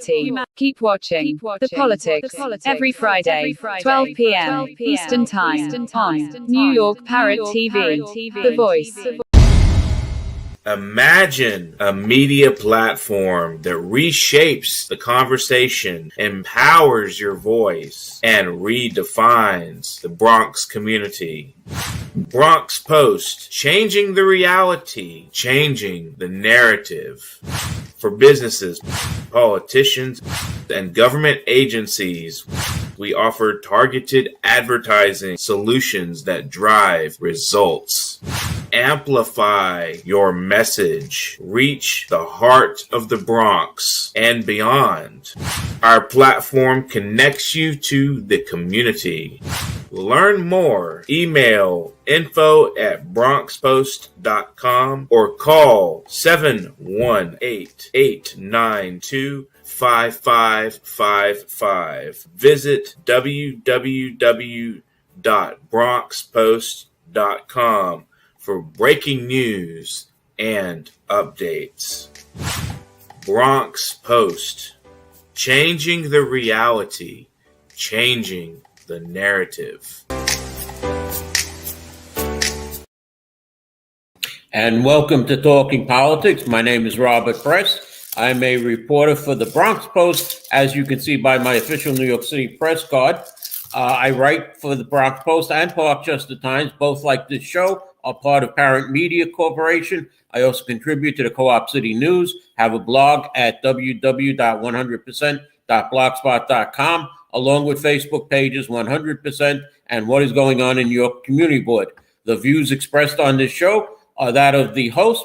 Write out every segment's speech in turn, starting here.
humanity. Keep watching The Politics every Friday, 12 p.m. Eastern Time on New York Parrot TV, The Voice. Imagine a media platform that reshapes the conversation, empowers your voice, and redefines the Bronx community. Bronx Post, changing the reality, changing the narrative. For businesses, politicians, and government agencies, we offer targeted advertising solutions that drive results. Amplify your message. Reach the heart of the Bronx and beyond. Our platform connects you to the community. Learn more. Email info@bronxpost.com or call 718-892-5555. Visit www.bronxpost.com for breaking news and updates. Bronx Post, changing the reality, changing the narrative. And welcome to Talking Politics. My name is Robert Press. I'm a reporter for the Bronx Post, as you can see by my official New York City press card. I write for the Bronx Post and Parkchester Times, both like this show, are part of Parrot Media Corporation. I also contribute to the Co-op City News, have a blog at www.100%.blogspot.com, along with Facebook pages 100% and What is Going On in Your Community Board. The views expressed on this show are that of the host,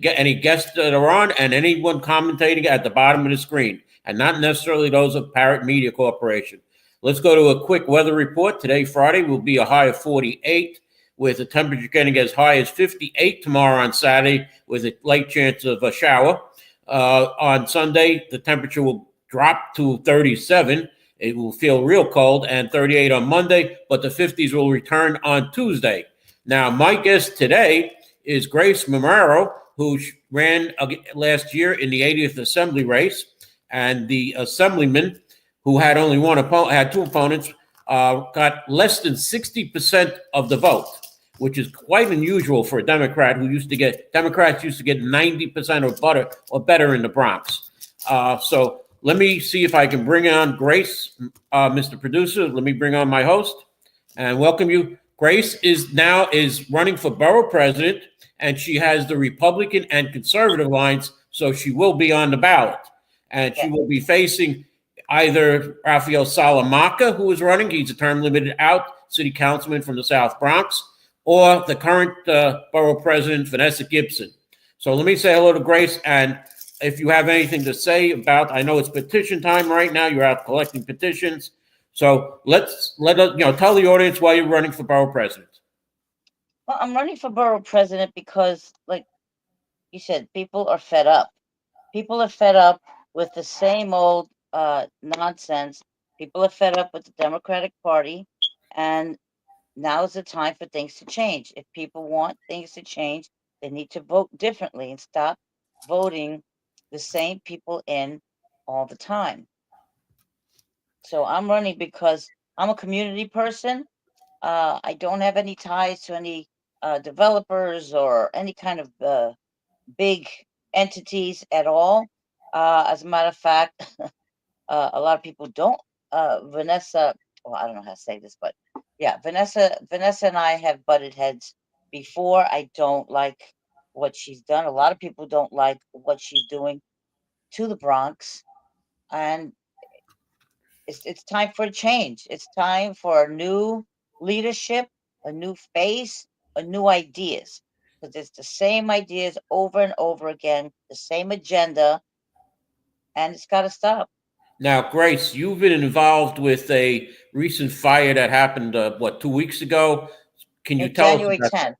any guests that are on, and anyone commentating at the bottom of the screen, and not necessarily those of Parrot Media Corporation. Let's go to a quick weather report. Today, Friday, will be a high of 48, with the temperature getting as high as 58 tomorrow on Saturday, with a late chance of a shower. On Sunday, the temperature will drop to 37. It will feel real cold, and 38 on Monday, but the 50s will return on Tuesday. Now, my guest today is Grace Marrero, who ran last year in the 80th Assembly race, and the assemblyman who had only had two opponents, got less than 60% of the vote, which is quite unusual for a Democrat Democrats used to get 90% or better in the Bronx. So let me see if I can bring on Grace, Mr. Producer. Let me bring on my host and welcome you. Grace is running for borough president, and she has the Republican and conservative lines, so she will be on the ballot. And she will be facing either Rafael Salamanca, who is running, he's a term limited out city councilman from the South Bronx, or the current borough president, Vanessa Gibson. So let me say hello to Grace, and if you have anything to say about, I know it's petition time right now, you're out collecting petitions. So let us, tell the audience why you're running for borough president. Well, I'm running for borough president because, like you said, people are fed up. People are fed up with the same old nonsense. People are fed up with the Democratic Party, and now is the time for things to change. If people want things to change, they need to vote differently and stop voting the same people in all the time. So I'm running because I'm a community person. I don't have any ties to any developers or any kind of big entities at all. As a matter of fact, a lot of people don't. Vanessa, well, I don't know how to say this, but yeah, Vanessa and I have butted heads before. I don't like what she's done. A lot of people don't like what she's doing to the Bronx, and it's time for a change. It's time for a new leadership, a new face, a new ideas. Because it's the same ideas over and over again, the same agenda, and it's got to stop. Now, Grace, you've been involved with a recent fire that happened, 2 weeks ago? Can you tell January us? 10th.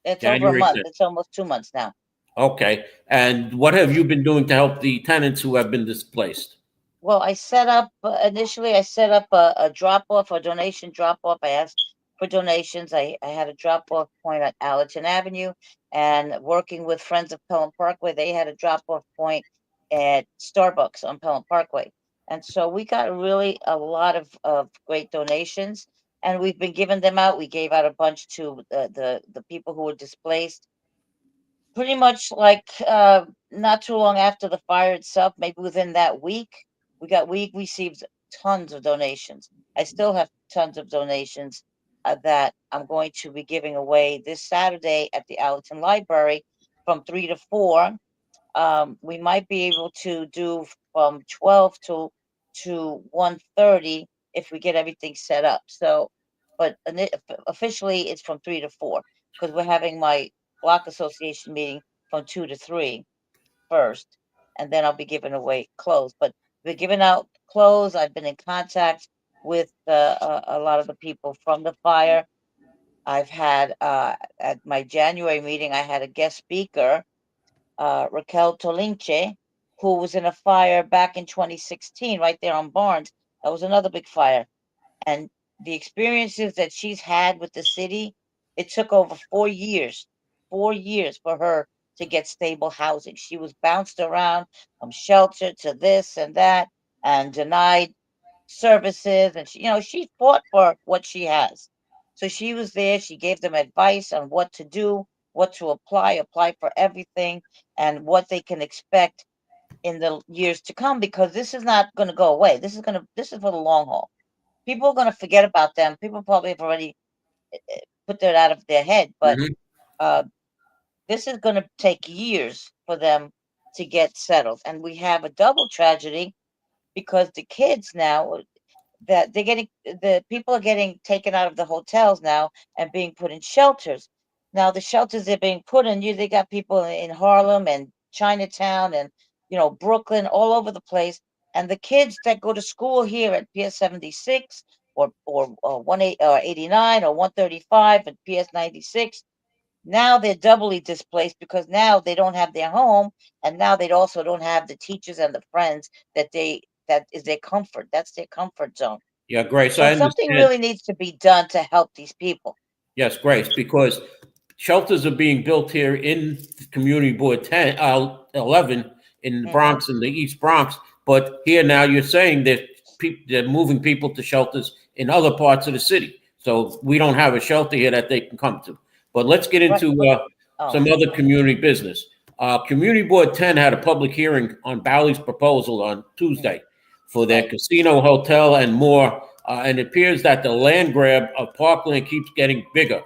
It's January over a month. 10th. It's almost 2 months now. Okay. And what have you been doing to help the tenants who have been displaced? Well, I set up, initially I set up a drop-off, a donation drop-off. I asked for donations. I had a drop-off point at Allerton Avenue, and working with Friends of Pelham Parkway, they had a drop-off point at Starbucks on Pelham Parkway. And so we got really a lot of great donations, and we've been giving them out. We gave out a bunch to the people who were displaced. Pretty much like not too long after the fire itself, maybe within that week, we received tons of donations. I still have tons of donations that I'm going to be giving away this Saturday at the Allerton Library from 3 to 4. We might be able to do from 12 to 1:30 if we get everything set up. So, but officially it's from 3 to 4 because we're having my block association meeting from 2 to 3 first, and then I'll be giving away clothes. But we're giving out clothes. I've been in contact with a lot of the people from the fire. I've had at my January meeting, I had a guest speaker, Raquel Tolinche, who was in a fire back in 2016, right there on Barnes. That was another big fire. And the experiences that she's had with the city, it took over 4 years for her to get stable housing. She was bounced around from shelter to this and that and denied services. And she fought for what she has. So she was there. She gave them advice on what to do, what to apply for everything, and what they can expect in the years to come, because this is not going to go away. This is for the long haul. People are going to forget about them. People probably have already put that out of their head, but this is going to take years for them to get settled. And we have a double tragedy because the kids now, that the people are getting taken out of the hotels now and being put in shelters. Now the shelters they're being put in, they got people in Harlem and Chinatown and Brooklyn, all over the place. And the kids that go to school here at PS 76 or 89 or 135 and PS 96, now they're doubly displaced because now they don't have their home, and now they also don't have the teachers and the friends that is their comfort. That's their comfort zone. Yeah, Grace, So I something understand. really needs to be done to help these people. Yes, Grace, because shelters are being built here in Community Board 11 in the Bronx, in the East Bronx. But here now you're saying that they're moving people to shelters in other parts of the city. So we don't have a shelter here that they can come to. But let's get into some other community business. Community Board 10 had a public hearing on Bally's proposal on Tuesday for their casino, hotel, and more. And it appears that the land grab of Parkland keeps getting bigger.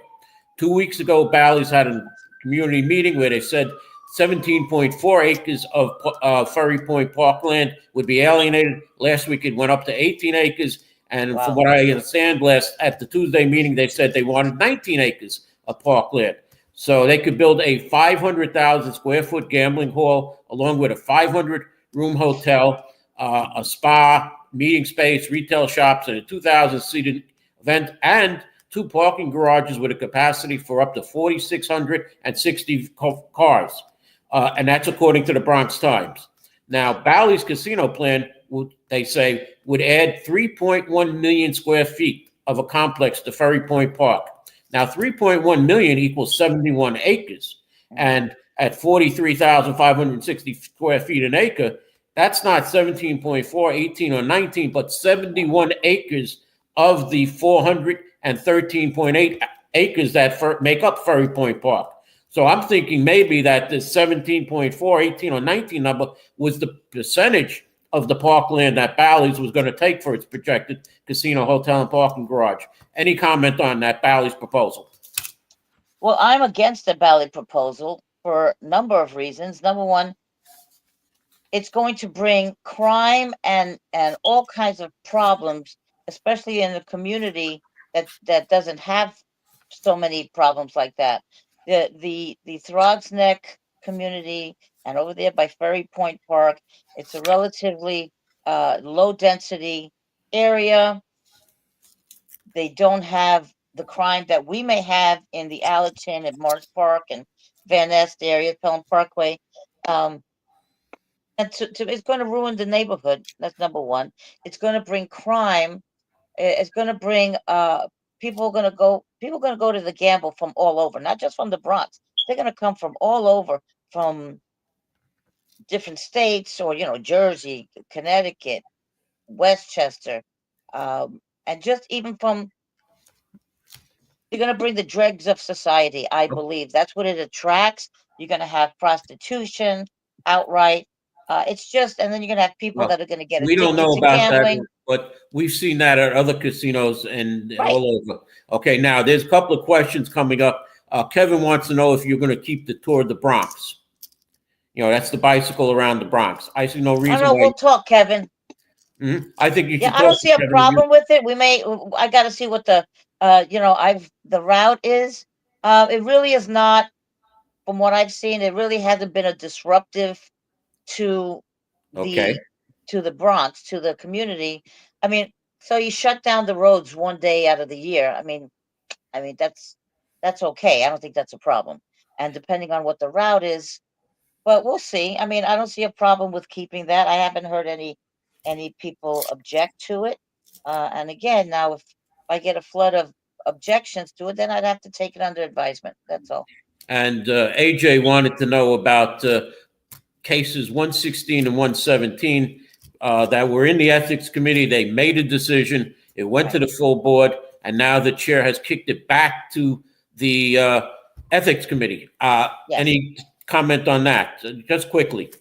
2 weeks ago, Bally's had a community meeting where they said 17.4 acres of Ferry Point Parkland would be alienated. Last week, it went up to 18 acres. And from what I understand, at the Tuesday meeting, they said they wanted 19 acres of parkland. So they could build a 500,000 square foot gambling hall along with a 500-room hotel, a spa, meeting space, retail shops, and a 2,000-seated event, and 2 parking garages with a capacity for up to 4,660 cars. And that's according to the Bronx Times. Now, Bally's casino plan, they say, would add 3.1 million square feet of a complex to Ferry Point Park. Now, 3.1 million equals 71 acres. And at 43,560 square feet an acre, that's not 17.4, 18, or 19, but 71 acres of the 413.8 acres that make up Ferry Point Park. So I'm thinking maybe that the 17.4, 18, or 19 number was the percentage of the parkland that Bally's was going to take for its projected casino, hotel, and parking garage. Any comment on that Bally's proposal? Well, I'm against the Bally proposal for a number of reasons. Number one, it's going to bring crime and all kinds of problems, especially in a community that doesn't have so many problems like that. The Throgs Neck community and over there by Ferry Point Park, it's a relatively low density area. They don't have the crime that we may have in the Allerton and Morris Park and Van Nest area, Pelham Parkway. And it's going to ruin the neighborhood. That's number one. It's going to bring crime. It's going to bring people are going to go to the gamble from all over, not just from the Bronx. They're going to come from all over, from different states, or Jersey, Connecticut, Westchester, and just even from, you're going to bring the dregs of society. I believe that's what it attracts. You're going to have prostitution outright. It's just, and then you're going to have people Well, that are going to get we don't addicted know to about that, gambling. but we've seen that at other casinos and Right. all over. Okay, now there's a couple of questions coming up. Kevin wants to know if you're going to keep the tour of the Bronx. That's the bicycle around the Bronx. I see no I don't reason know. why. We'll talk, Kevin. I think you Yeah, should I talk don't to see a Kevin. problem with it. I got to see what the, the route is. It really is not, from what I've seen, it really hasn't been a disruptive to Okay. the Bronx, to the community. I mean, so you shut down the roads one day out of the year. I mean, that's okay. I don't think that's a problem. And depending on what the route is, but we'll see. I mean, I don't see a problem with keeping that. I haven't heard any people object to it. And again, now if I get a flood of objections to it, then I'd have to take it under advisement. That's all. And AJ wanted to know about cases 116 and 117 that were in the ethics committee. They made a decision. It went to the full board, and now the chair has kicked it back to the ethics committee. Yes. Any comment on that? Just quickly.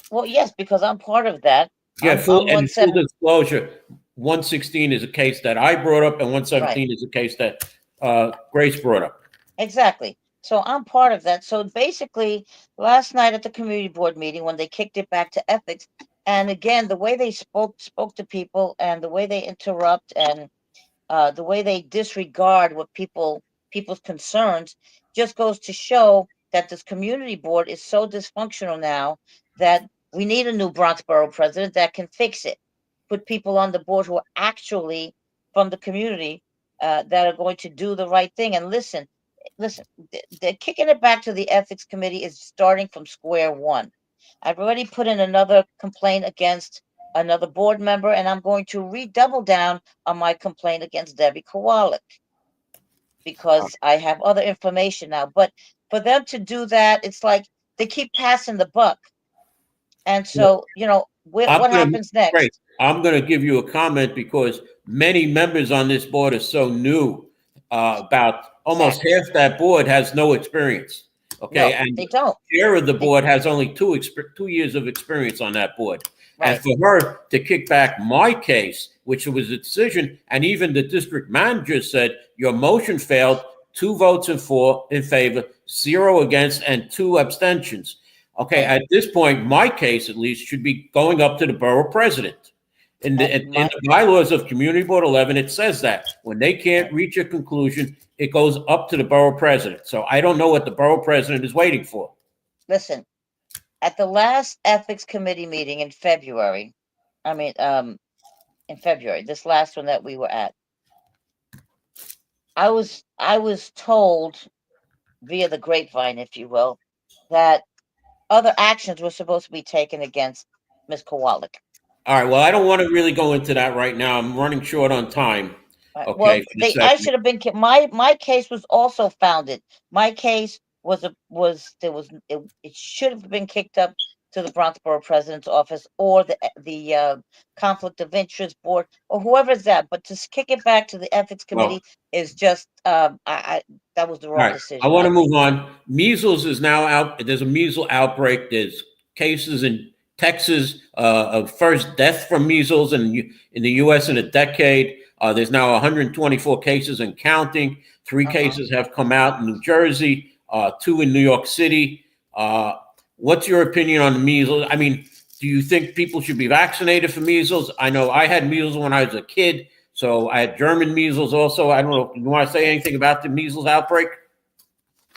Well, yes, because I'm part of that. Yeah, I'm full 117. disclosure. 116 is a case that I brought up, and 117 is a case that Grace brought up. Exactly. So I'm part of that. So basically, last night at the community board meeting, when they kicked it back to ethics, and again, the way they spoke to people, and the way they interrupt, and the way they disregard what people's concerns, just goes to show that this community board is so dysfunctional now that we need a new Bronx Borough president that can fix it. Put people on the board who are actually from the community, that are going to do the right thing. And listen, they're kicking it back to the ethics committee is starting from square one. I've already put in another complaint against another board member, and I'm going to redouble down on my complaint against Debbie Kowalik, because I have other information now. But for them to do that, it's like they keep passing the buck. And so, what happens next? Great. I'm going to give you a comment because many members on this board are so new. About almost half that board has no experience. Okay, No, and they don't. The chair of the board has only 2 years of experience on that board. Right. And for her to kick back my case, which was a decision, and even the district manager said your motion failed, 2 votes in favor, 0 against, and 2 abstentions. Okay, at this point, my case at least should be going up to the borough president. In the bylaws of Community Board 11, it says that when they can't reach a conclusion, it goes up to the borough president. So I don't know what the borough president is waiting for. Listen, at the last ethics committee meeting in February, this last one that we were at, I was told via the grapevine, if you will, that other actions were supposed to be taken against Ms. Kowalik. All right. Well, I don't want to really go into that right now. I'm running short on time. Okay. Well, I should have been. My case was also founded. My case it should have been kicked up to the Bronx Borough President's office, or the Conflict of Interest Board, or whoever's that. But to kick it back to the Ethics Committee is just that was the wrong decision. I want to move on. Measles is now out. There's a measles outbreak. There's cases in Texas of first death from measles in the U.S. in a decade. There's now 124 cases and counting. 3 cases have come out in New Jersey, 2 in New York City. What's your opinion on the measles? I mean, do you think people should be vaccinated for measles? I know I had measles when I was a kid, so I had German measles also. I don't know. You want to say anything about the measles outbreak?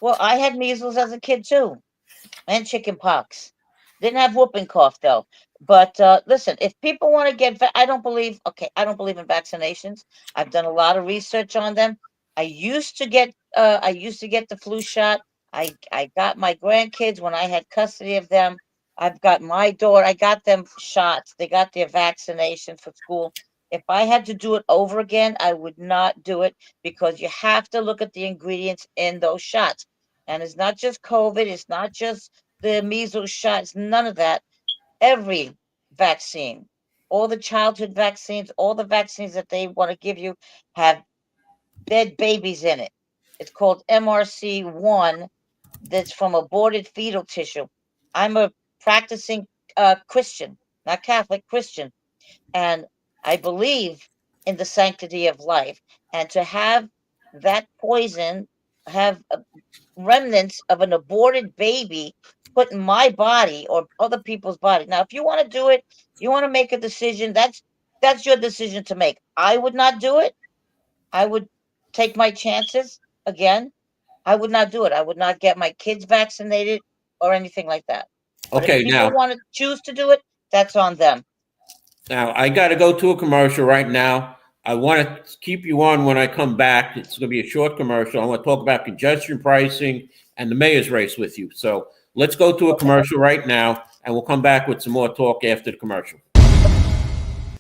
Well, I had measles as a kid too, and chicken pox. Didn't have whooping cough though. But listen, if people want to get, I don't believe in vaccinations. I've done a lot of research on them. I used to get the flu shot. I got my grandkids when I had custody of them. I've got my daughter. I got them shots. They got their vaccination for school. If I had to do it over again, I would not do it, because you have to look at the ingredients in those shots. And it's not just COVID. It's not just the measles shots, none of that. every vaccine, all the childhood vaccines, all the vaccines that they want to give you have dead babies in it. It's called MRC1. That's from aborted fetal tissue. I'm a practicing Christian, not Catholic, Christian, and I believe in the sanctity of life. And to have that poison, have remnants of an aborted baby put in my body or other people's body. Now, if you want to do it, you want to make a decision. That's your decision to make. I would not do it. I would take my chances again. I would not do it. I would not get my kids vaccinated or anything like that. But if Okay, people want to choose to do it, that's on them. now I got to go to a commercial right now. I want to keep you on when I come back. It's going to be a short commercial. I want to talk about congestion pricing and the mayor's race with you. So let's go to a commercial right now, and we'll come back with some more talk after the commercial.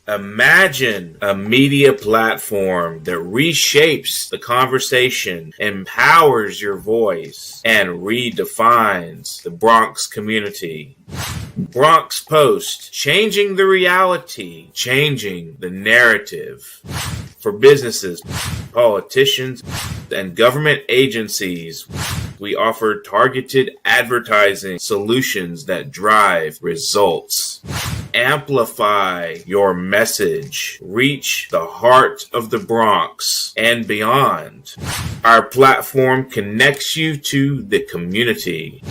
Imagine a media platform that reshapes the conversation, empowers your voice, and redefines the Bronx community. Bronx Post, changing the reality, changing the narrative. For businesses, politicians, and government agencies, we offer targeted advertising solutions that drive results. Amplify your message. Reach the heart of the Bronx and beyond. Our platform connects you to the community.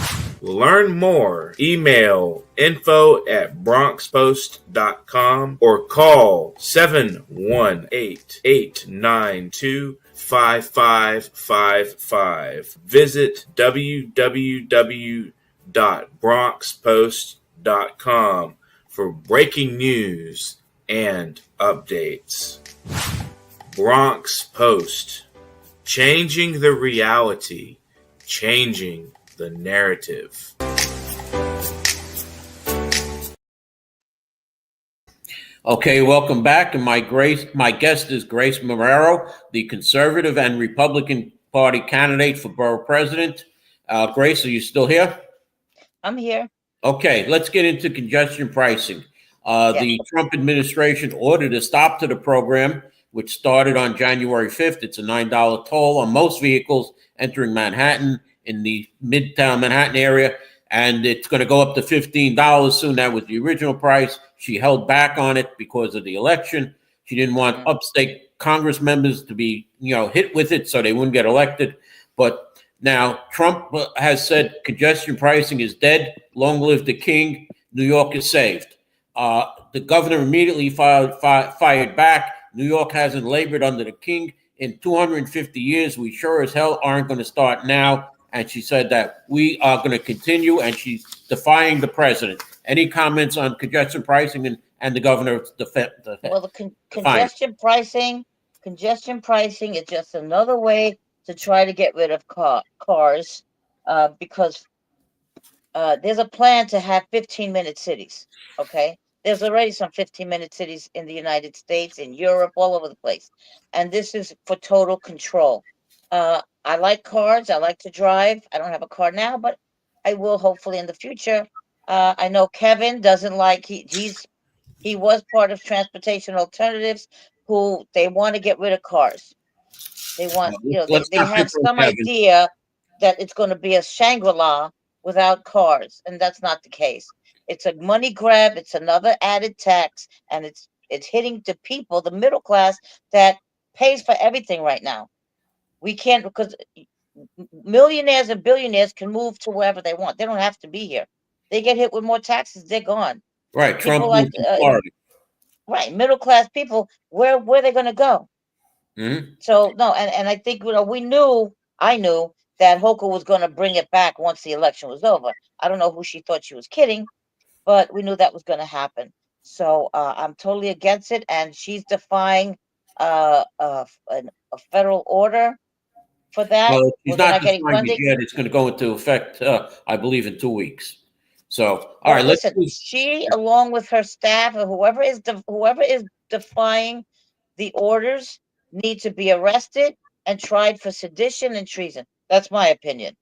Learn more. Email info@bronxpost.com or call 718-892-5555. Visit www.bronxpost.com for breaking news and updates. Bronx Post, changing the reality, changing the narrative. Okay, welcome back. And my guest is Grace Marrero, the Conservative and Republican Party candidate for borough president. Grace, are you still here? I'm here. Okay, let's get into congestion pricing. The Trump administration ordered a stop to the program, which started on January 5th. It's a $9 toll on most vehicles entering Manhattan in the Midtown Manhattan area, and it's going to go up to $15 soon. That was the original price. She held back on it because of the election. She didn't want upstate Congress members to be, hit with it so they wouldn't get elected. But now Trump has said congestion pricing is dead. Long live the king. New York is saved. The governor immediately fired back. New York hasn't labored under the king in 250 years. We sure as hell aren't going to start now. And she said that we are going to continue, and she's defying the president. Any comments on congestion pricing and the governor's defense? Well, the congestion pricing is just another way to try to get rid of cars because there's a plan to have 15-minute cities, okay? There's already some 15-minute cities in the United States, in Europe, all over the place. And this is for total control. I like cars. I like to drive. I don't have a car now, but I will hopefully in the future. I know Kevin doesn't like, he was part of Transportation Alternatives, who they want to get rid of cars. They want, they have some idea that it's going to be a Shangri-La without cars, and that's not the case. It's a money grab. It's another added tax, and it's hitting the people, the middle class, that pays for everything right now. We can't, because millionaires and billionaires can move to wherever they want. They don't have to be here. They get hit with more taxes, they're gone. Right, Trump moved to Florida. Right, middle class people, where are they going to go? Mm-hmm. So no, and I think I knew that Hochul was going to bring it back once the election was over. I don't know who she thought she was kidding, but we knew that was going to happen. So I'm totally against it, and she's defying a federal order for that. Well, she's not defying it yet. It's going to go into effect, I believe, in 2 weeks. So, all right, listen. She, along with her staff, or whoever is defying the orders, need to be arrested and tried for sedition and treason. That's my opinion.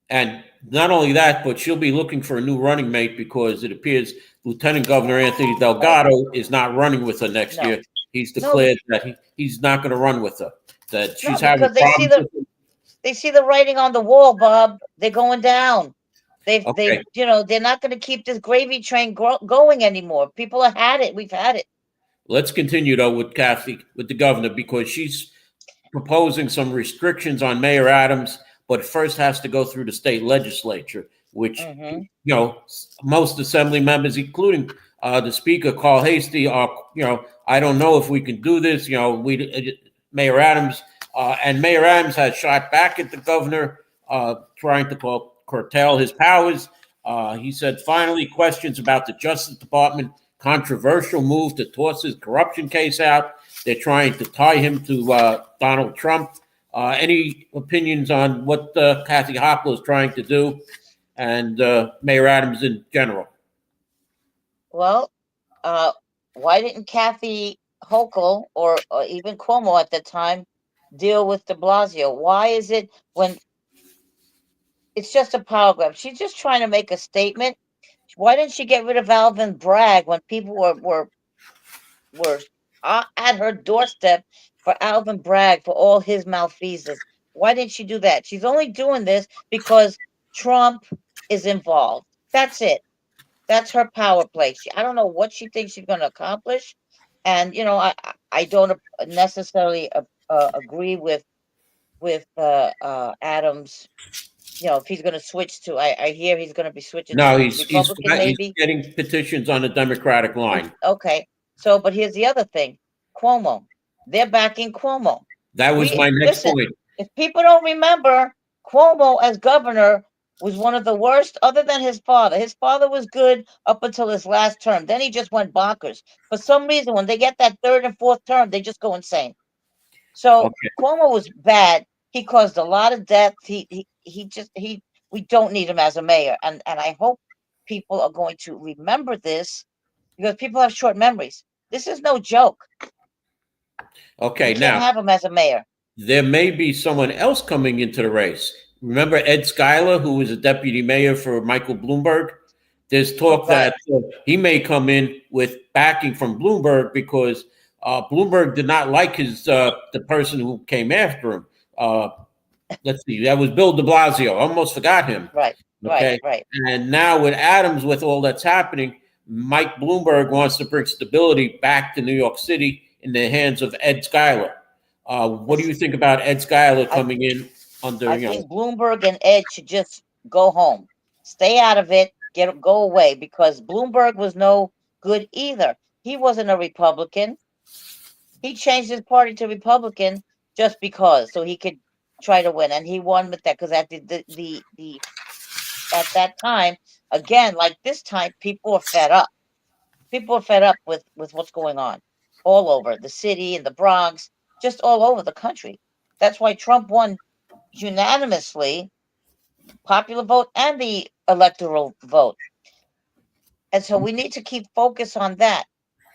And not only that, but she'll be looking for a new running mate because it appears Lieutenant Governor Anthony Delgado is not running with her next No, year. He's no, declared that he's not going to run with her. That no, she's having because problems with him. they see the writing on the wall, Bob. They're going down. Okay, They're not going to keep this gravy train going anymore. People have had it. We've had it. let's continue though with Kathy, with the governor, because she's proposing some restrictions on Mayor Adams, but first has to go through the state legislature, which most assembly members, including the speaker Carl Hasty, are I don't know if we can do this. Mayor Adams and Mayor Adams has shot back at the governor, trying to curtail his powers. He said finally questions about the Justice Department controversial move to toss his corruption case out. They're trying to tie him to Donald Trump. Any opinions on what Kathy Hochul is trying to do and Mayor Adams in general? Well, why didn't Kathy Hochul or even Cuomo at the time deal with de Blasio? Why is it when it's just a power grab? She's just trying to make a statement. Why didn't she get rid of Alvin Bragg when people were at her doorstep for Alvin Bragg for all his malfeasance? Why didn't she do that? She's only doing this because Trump is involved. That's it. That's her power play. I don't know what she thinks she's going to accomplish, and I don't necessarily agree with Adams. If he's going to switch to, I hear he's going to be switching No, to he's Republican, maybe. getting petitions on the Democratic line. Okay, so but here's the other thing: Cuomo. They're backing Cuomo. That was my next point. If people don't remember, Cuomo as governor was one of the worst, other than his father. His father was good up until his last term. Then he just went bonkers. For some reason, when they get that third and fourth term, they just go insane. So Cuomo was bad. He caused a lot of death. We don't need him as a mayor. And I hope people are going to remember this because people have short memories. This is no joke. Okay, you can't have him as a mayor. There may be someone else coming into the race. Remember Ed Schuyler, who was a deputy mayor for Michael Bloomberg? There's talk that he may come in with backing from Bloomberg because Bloomberg did not like the person who came after him. Let's see, that was Bill de Blasio. I almost forgot him. Right. And now with Adams, with all that's happening, Mike Bloomberg wants to bring stability back to New York City in the hands of Ed Schuyler. What do you think about Ed Schuyler coming in under? I think Bloomberg and Ed should just go home, stay out of it, go away, because Bloomberg was no good either. He wasn't a Republican. He changed his party to Republican just because, so he could try to win, and he won with that because at at that time, again, like this time, people are fed up. People are fed up with what's going on all over the city and the Bronx, just all over the country. That's why Trump won unanimously, popular vote and the electoral vote. And so we need to keep focus on that.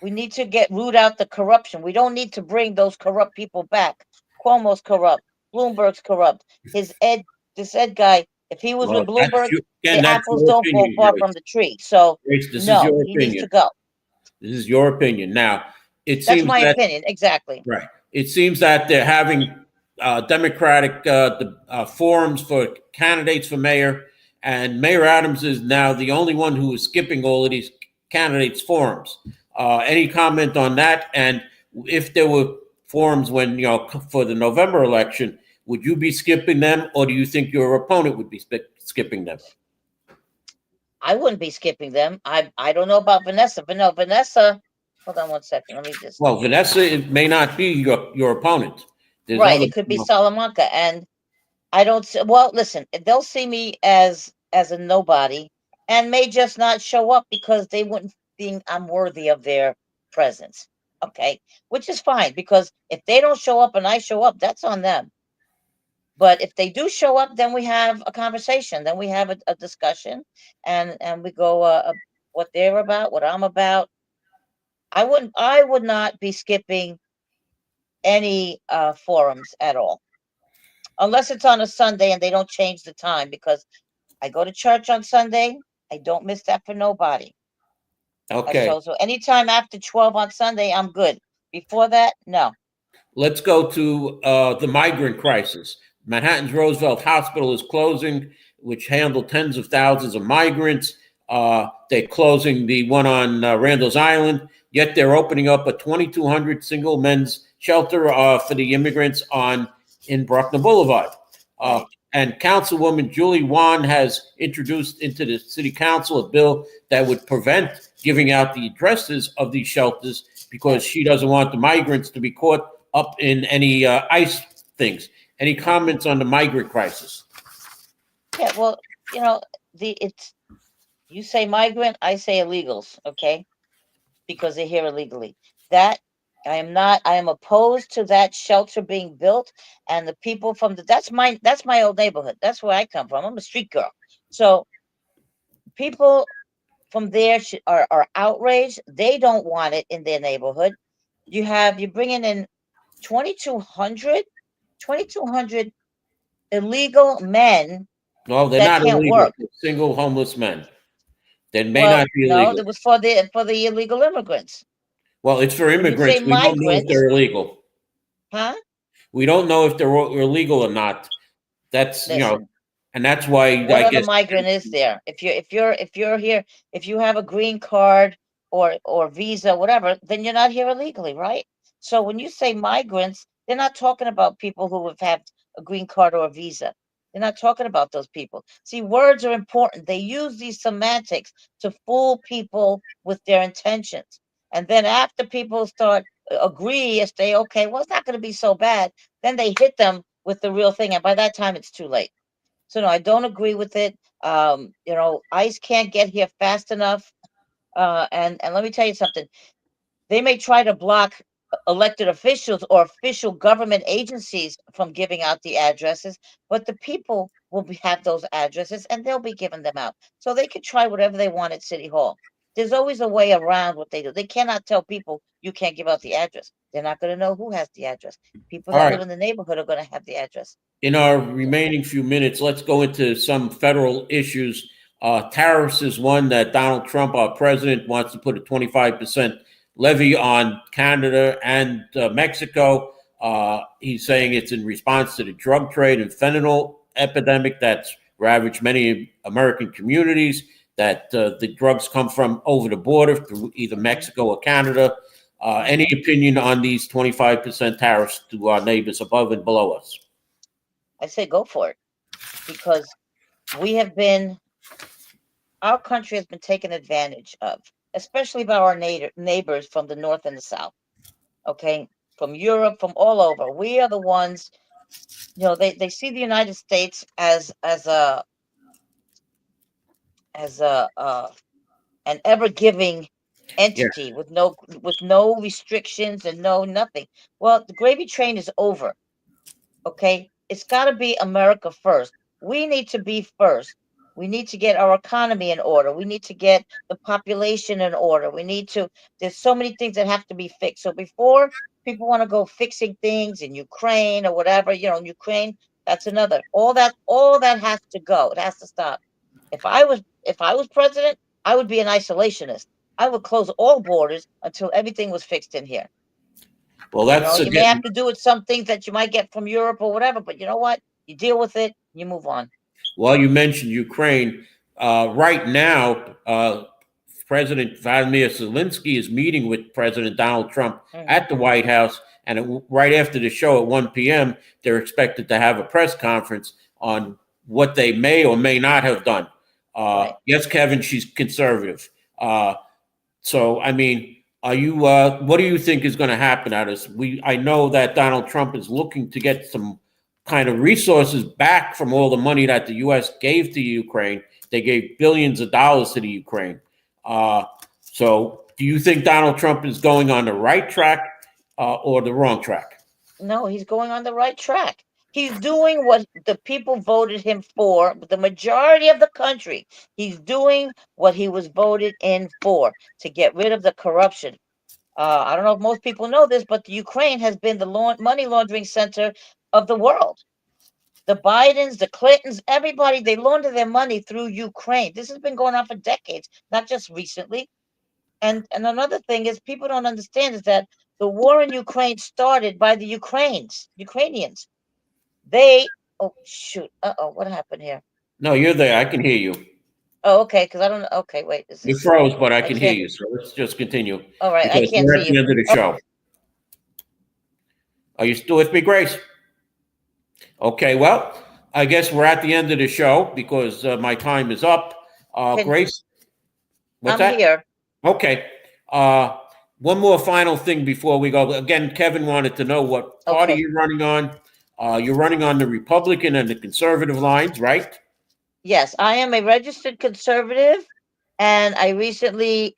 We need to root out the corruption. We don't need to bring those corrupt people back. Cuomo's corrupt. Bloomberg's corrupt. This Ed guy, if he was with Bloomberg, the apples don't fall far from the tree. So no, he needs to go. This is your opinion. Now, that's my opinion. Exactly. Right. It seems that they're having Democratic forums for candidates for mayor, and Mayor Adams is now the only one who is skipping all of these candidates' forums. Any comment on that? And if there were forums for the November election, would you be skipping them, or do you think your opponent would be skipping them? I wouldn't be skipping them. I don't know about Vanessa, but no, Vanessa. Hold on one second. Let me just. Well, Vanessa, it may not be your opponent. Right. It could be Salamanca, and I don't. Well, listen, they'll see me as a nobody, and may just not show up because they wouldn't think I'm worthy of their presence. Okay, which is fine, because if they don't show up and I show up, that's on them. But if they do show up, then we have a conversation. Then we have a discussion, and we go what they're about, what I'm about. I would not be skipping any forums at all. unless it's on a Sunday and they don't change the time, because I go to church on Sunday. I don't miss that for nobody. Okay. So anytime after 12 on Sunday, I'm good. Before that, no. Let's go to the migrant crisis. Manhattan's Roosevelt Hospital is closing, which handled tens of thousands of migrants. They're closing the one on Randall's Island, yet they're opening up a 2,200 single men's shelter for the immigrants in Bruckner Boulevard. Right. And Councilwoman Julie Wan has introduced into the city council a bill that would prevent giving out the addresses of these shelters because she doesn't want the migrants to be caught up in any ICE things. Any comments on the migrant crisis? Yeah, well, you say migrant, I say illegals, okay? Because they're here illegally. That I am opposed to that shelter being built, and the people from that's my old neighborhood. That's where I come from. I'm a street girl. So people from there are outraged. They don't want it in their neighborhood. You're bringing in 2,200 illegal men. No, they're that not can't illegal. work. They're single homeless men. They may Well, not be no, illegal. it was for the illegal immigrants. Well, it's for When you say immigrants. We don't know if they're illegal. Huh? We don't know if they're illegal or not. That's Listen, and that's why what I other guess migrant is there? If you're here, if you have a green card or visa, whatever, then you're not here illegally, right? So when you say migrants, they're not talking about people who have had a green card or a visa. They're not talking about those people. See, words are important. They use these semantics to fool people with their intentions. And then after people start agree and say, okay, well, it's not going to be so bad, then they hit them with the real thing. And by that time, it's too late. So no, I don't agree with it. ICE can't get here fast enough. And let me tell you something. They may try to block elected officials or official government agencies from giving out the addresses, but the people will have those addresses and they'll be giving them out. So they can try whatever they want at City Hall. There's always a way around what they do. They cannot tell people you can't give out the address. They're not going to know who has the address. People all that right. live in the neighborhood are going to have the address. In our remaining few minutes, let's go into some federal issues. Tariffs is one that Donald Trump, our president, wants to put a 25% levy on Canada and Mexico. He's saying it's in response to the drug trade and fentanyl epidemic that's ravaged many American communities, that the drugs come from over the border through either Mexico or Canada. Any opinion on these 25% tariffs to our neighbors above and below us? I say go for it, because our country has been taken advantage of, especially by our neighbors from the north and the south. Okay, from Europe, from all over. We are the ones, they see the United States as an ever-giving entity with no restrictions and no nothing. Well, the gravy train is over. Okay, it's got to be America first. We need to be first. We need to get our economy in order. We need to get the population in order. There's so many things that have to be fixed. So before people want to go fixing things in Ukraine or whatever, in Ukraine, that's another. All that has to go. It has to stop. If I was president, I would be an isolationist. I would close all borders until everything was fixed in here. Well, you may have to do with some things that you might get from Europe or whatever, but you know what? You deal with it, you move on. Well, you mentioned Ukraine. Right now, President Vladimir Zelensky is meeting with President Donald Trump at the White House. And right after the show at 1 p.m., they're expected to have a press conference on what they may or may not have done. Right. Yes, Kevin, she's conservative. So, I mean, what do you think is going to happen out of this? I know that Donald Trump is looking to get some kind of resources back from all the money that the U.S. gave to Ukraine. They gave billions of dollars to the Ukraine. So do you think Donald Trump is going on the right track or the wrong track? No, he's going on the right track. He's doing what the people voted him for, the majority of the country. He's doing what he was voted in for, to get rid of the corruption. I don't know if most people know this, but the Ukraine has been the money laundering center of the world. the Bidens, the Clintons, everybody, they launder their money through Ukraine. This has been going on for decades, not just recently. And another thing is people don't understand is that the war in Ukraine started by the Ukrainians. Oh, shoot. What happened here? No, you're there. I can hear you. Oh, okay, because I don't know. Okay, wait. You froze, but I can hear you. So let's just continue. All right, I can't we're see at the end of the show. Are you still with me, Grace? Okay, well, I guess we're at the end of the show because my time is up. Grace? What's I'm here. Okay. One more final thing before we go. Again, Kevin wanted to know what party you're running on. You're running on the Republican and the conservative lines, right? Yes, I am a registered conservative, and I recently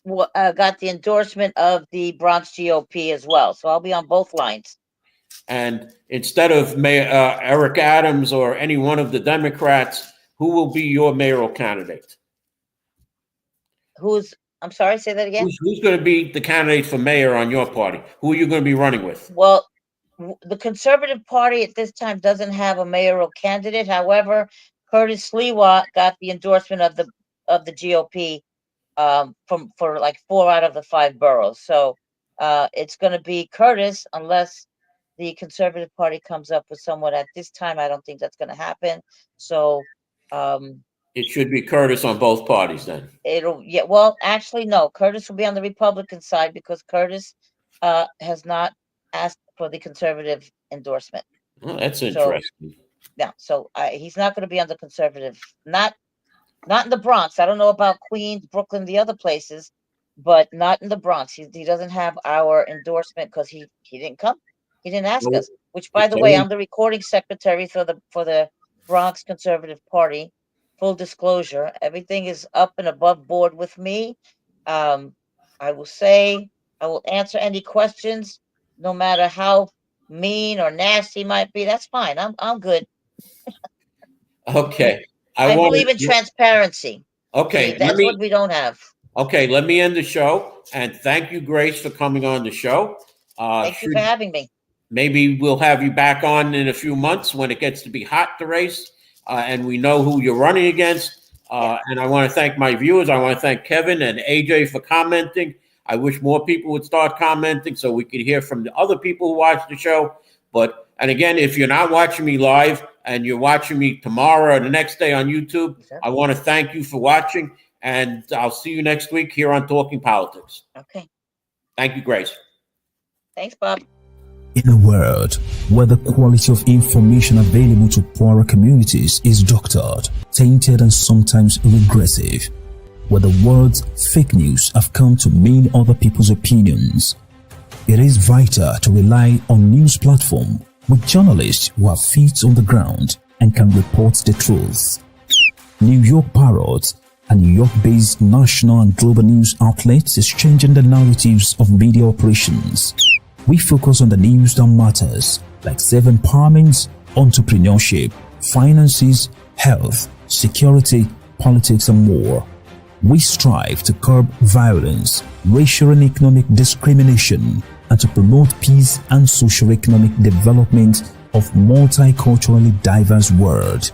got the endorsement of the Bronx GOP as well. So I'll be on both lines. And instead of Eric Adams or any one of the Democrats, who will be your mayoral candidate? I'm sorry, say that again? Who's going to be the candidate for mayor on your party? Who are you going to be running with? Well, the Conservative Party at this time doesn't have a mayoral candidate. However, Curtis Sliwa got the endorsement of the GOP for like 4 out of the 5 boroughs. So it's going to be Curtis unless the Conservative Party comes up with someone. At this time, I don't think that's going to happen. So it should be Curtis on both parties then. Well, actually, no. Curtis will be on the Republican side because Curtis has not asked for the conservative endorsement. Oh, that's interesting. So he's not going to be on the conservative. Not in the Bronx. I don't know about Queens, Brooklyn, the other places, but not in the Bronx. He doesn't have our endorsement because he didn't come. He didn't ask us. Which, by the way, I'm the recording secretary for the Bronx Conservative Party. Full disclosure, everything is up and above board with me. I will answer any questions, no matter how mean or nasty might be. That's fine. I'm good. Okay. I believe in transparency. Okay. That's what we don't have. Okay, let me end the show. And thank you, Grace, for coming on the show. Thank you for having me. Maybe we'll have you back on in a few months when it gets to be hot, the race, and we know who you're running against. And I want to thank my viewers. I want to thank Kevin and AJ for commenting. I wish more people would start commenting so we could hear from the other people who watch the show. And again, if you're not watching me live and you're watching me tomorrow or the next day on YouTube, I want to thank you for watching. And I'll see you next week here on Talking Politics. Okay. Thank you, Grace. Thanks, Bob. In a world where the quality of information available to poorer communities is doctored, tainted and sometimes regressive, where the words fake news have come to mean other people's opinions, it is vital to rely on news platforms with journalists who have feet on the ground and can report the truth. New York Parrot, a New York-based national and global news outlet, is changing the narratives of media operations. We focus on the news that matters, like self-empowerment, entrepreneurship, finances, health, security, politics, and more. We strive to curb violence, racial and economic discrimination, and to promote peace and socio-economic development of multiculturally diverse world.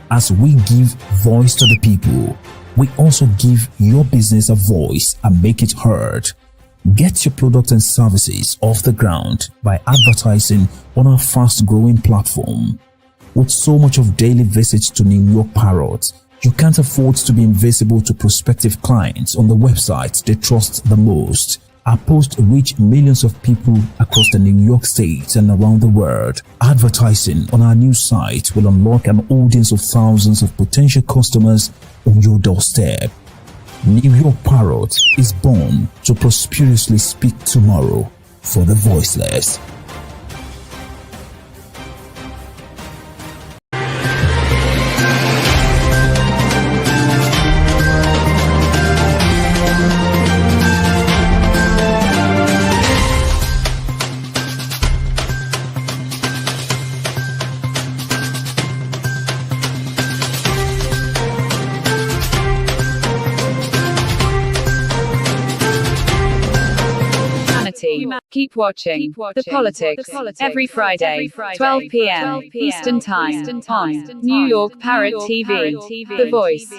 As we give voice to the people, we also give your business a voice and make it heard. Get your products and services off the ground by advertising on our fast-growing platform. With so much of daily visits to New York Parrot, you can't afford to be invisible to prospective clients on the websites they trust the most. Our posts reach millions of people across the New York State and around the world. Advertising on our news site will unlock an audience of thousands of potential customers on your doorstep. New York Parrot is born to prosperously speak tomorrow for the voiceless. humanity. Keep watching The Politics every Friday, 12 p.m. Eastern Time on New York Parrot TV, The Voice.